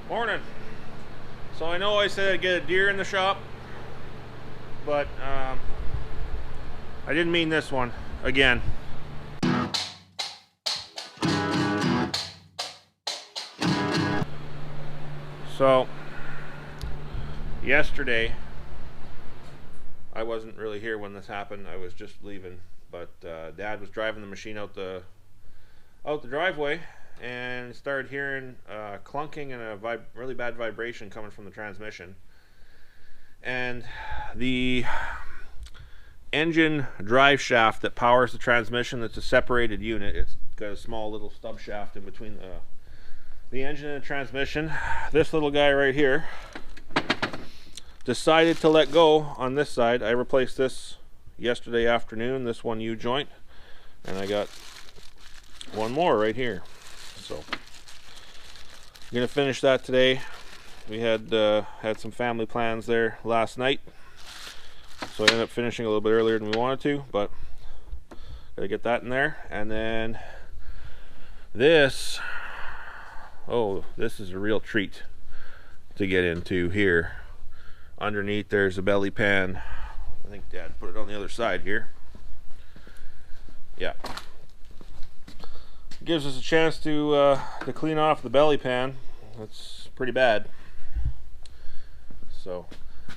Morning. So I know I said I'd get a Deere in the shop, but I didn't mean this one again. So yesterday, I wasn't really here when this happened. I was just leaving, but Dad was driving the machine out the driveway and started hearing clunking and a really bad vibration coming from the transmission. And the engine drive shaft that powers the transmission, that's a separated unit. It's got a small little stub shaft in between the engine and the transmission. This little guy right here decided to let go on this side. I replaced this yesterday afternoon, this one U-joint, and I got one more right here. So I'm gonna finish that today. We had some family plans there last night, so I ended up finishing a little bit earlier than we wanted to, but gotta get that in there. And then this is a real treat to get into here. Underneath there's a belly pan. I think Dad put it on the other side here. Yeah. Gives us a chance to clean off the belly pan. That's pretty bad. So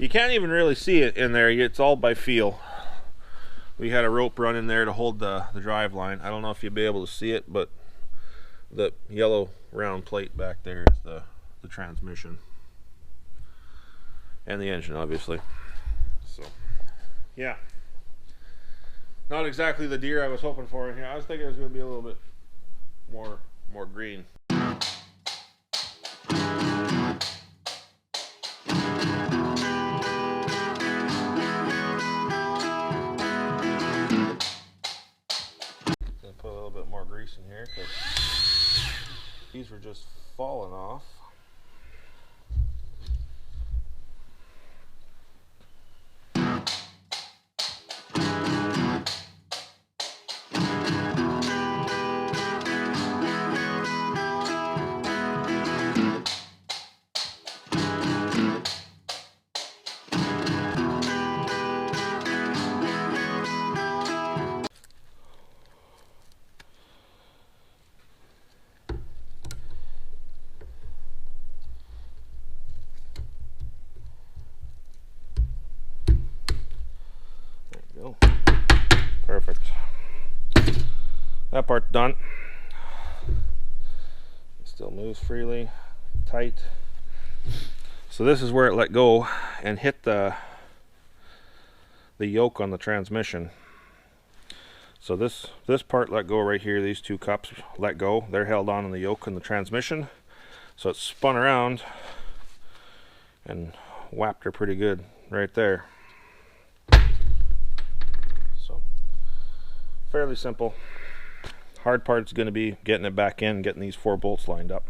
you can't even really see it in there. It's all by feel. We had a rope run in there to hold the drive line. I don't know if you'll be able to see it, but the yellow round plate back there is the transmission and the engine, obviously. So yeah, not exactly the Deere I was hoping for in here. I was thinking it was going to be a little bit more green. Gonna put a little bit more grease in here because these were just falling off. Perfect. That part's done. It still moves freely, tight. So this is where it let go and hit the yoke on the transmission. So this part let go right here. These two cups let go. They're held on the yoke on the transmission. So it spun around and whapped her pretty good right there. Fairly simple. Hard part's going to be getting it back in, getting these 4 bolts lined up,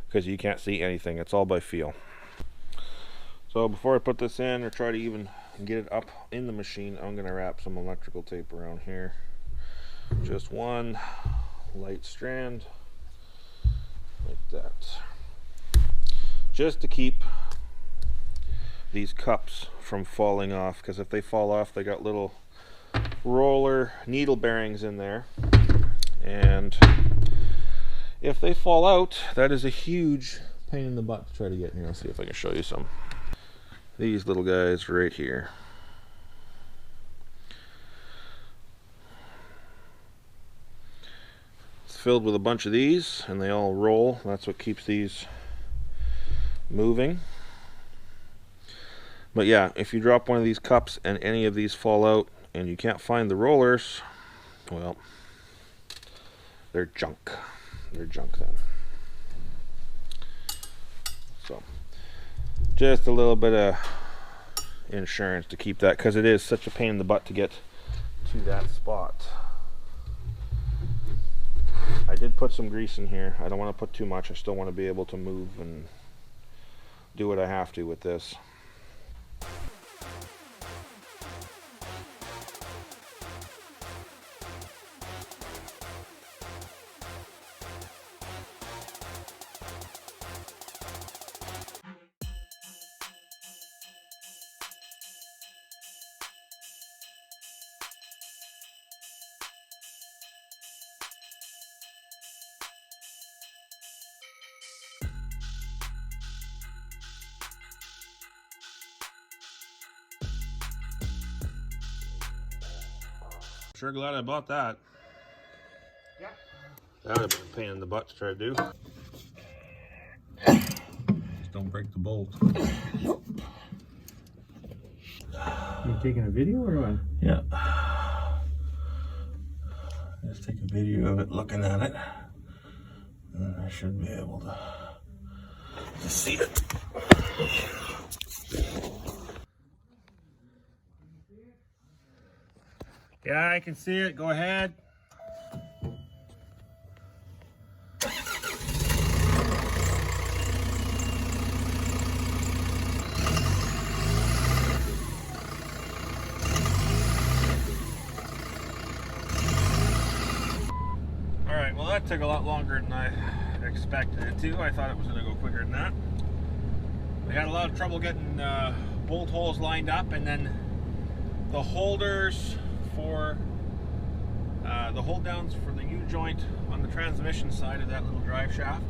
because you can't see anything. It's all by feel. So before I put this in or try to even get it up in the machine, I'm going to wrap some electrical tape around here. Just one light strand like that, just to keep these cups from falling off, because if they fall off, they got little roller needle bearings in there, and if they fall out, that is a huge pain in the butt to try to get in here. Let's see if I can show you some. These little guys right here. It's filled with a bunch of these, and they all roll. That's what keeps these moving. But yeah, if you drop one of these cups and any of these fall out and you can't find the rollers, well, they're junk. They're junk then. So just a little bit of insurance to keep that, because it is such a pain in the butt to get to that spot. I did put some grease in here. I don't want to put too much. I still want to be able to move and do what I have to with this. Sure glad I bought that. Yep. That would have been a pain in the butt to try to do. Just don't break the bolt. You taking a video or what? Yeah. Just take a video of it looking at it. And I should be able to see it. Yeah, I can see it. Go ahead. Alright, well that took a lot longer than I expected it to. I thought it was going to go quicker than that. We had a lot of trouble getting bolt holes lined up, and then the holders for the hold downs for the U-joint on the transmission side of that little drive shaft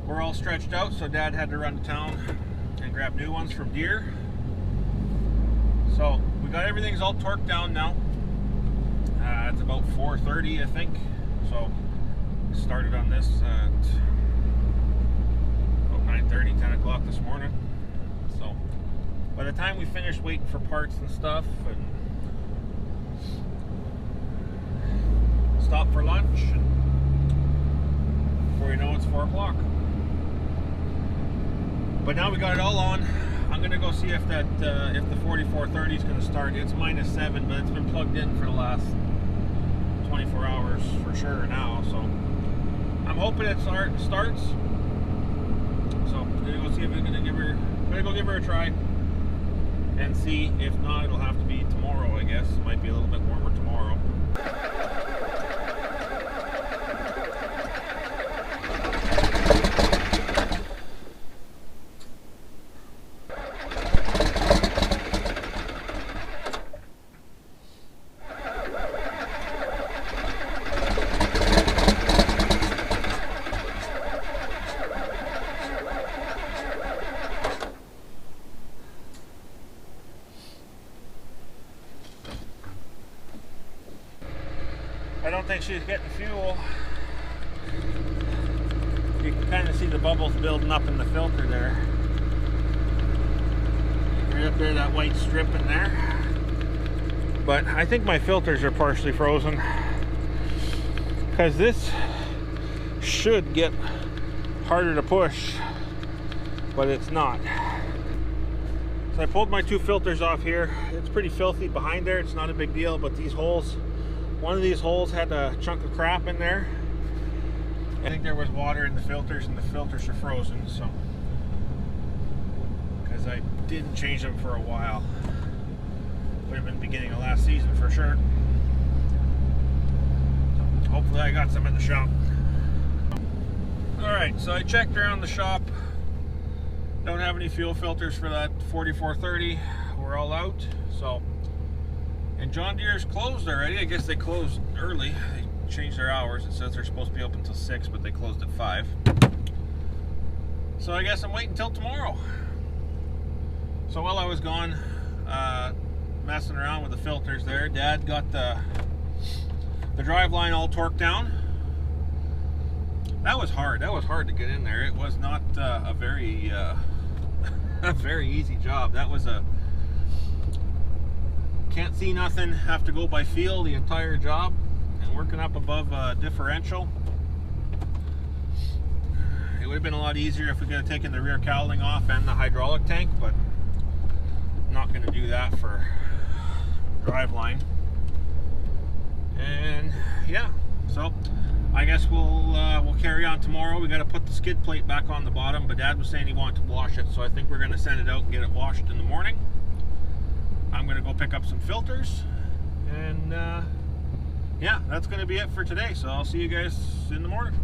were all stretched out, so Dad had to run to town and grab new ones from Deere. So we got everything's all torqued down now. It's about 4:30, I think. So started on this at about 9:30, 10 o'clock this morning. So by the time we finished waiting for parts and stuff and stopped for lunch, and before you know it's 4 o'clock. But now we got it all on. I'm gonna go see if that if the 4430 is gonna start. It's -7, but it's been plugged in for the last 24 hours for sure now. So I'm hoping it starts. So I'm gonna go see if we're gonna give her a try and see. If not, it'll have to be tomorrow, I guess. It might be a little bit warmer tomorrow. I don't think she's getting fuel. You can kind of see the bubbles building up in the filter there. Right up there, that white strip in there. But I think my filters are partially frozen, because this should get harder to push, but it's not. So I pulled my two filters off here. It's pretty filthy behind there. It's not a big deal, but these holes, one of these holes had a chunk of crap in there. I think there was water in the filters, and the filters are frozen, so, because I didn't change them for a while. Would have been beginning of last season for sure. So hopefully I got some in the shop. Alright, so I checked around the shop. Don't have any fuel filters for that 4430. We're all out. So, and John Deere's closed already. I guess they closed early. They changed their hours. It says they're supposed to be open until 6, but they closed at 5. So I guess I'm waiting until tomorrow. So while I was gone messing around with the filters there, Dad got the drive line all torqued down. That was hard. That was hard to get in there. It was not a very a very easy job. That was a can't see nothing, have to go by feel the entire job, and working up above a differential. It would have been a lot easier if we could have taken the rear cowling off and the hydraulic tank, but I'm not going to do that for driveline. And yeah, so I guess we'll carry on tomorrow. We got to put the skid plate back on the bottom, but Dad was saying he wanted to wash it, so I think we're going to send it out and get it washed in the morning. I'm going to go pick up some filters, and yeah, that's going to be it for today. So I'll see you guys in the morning.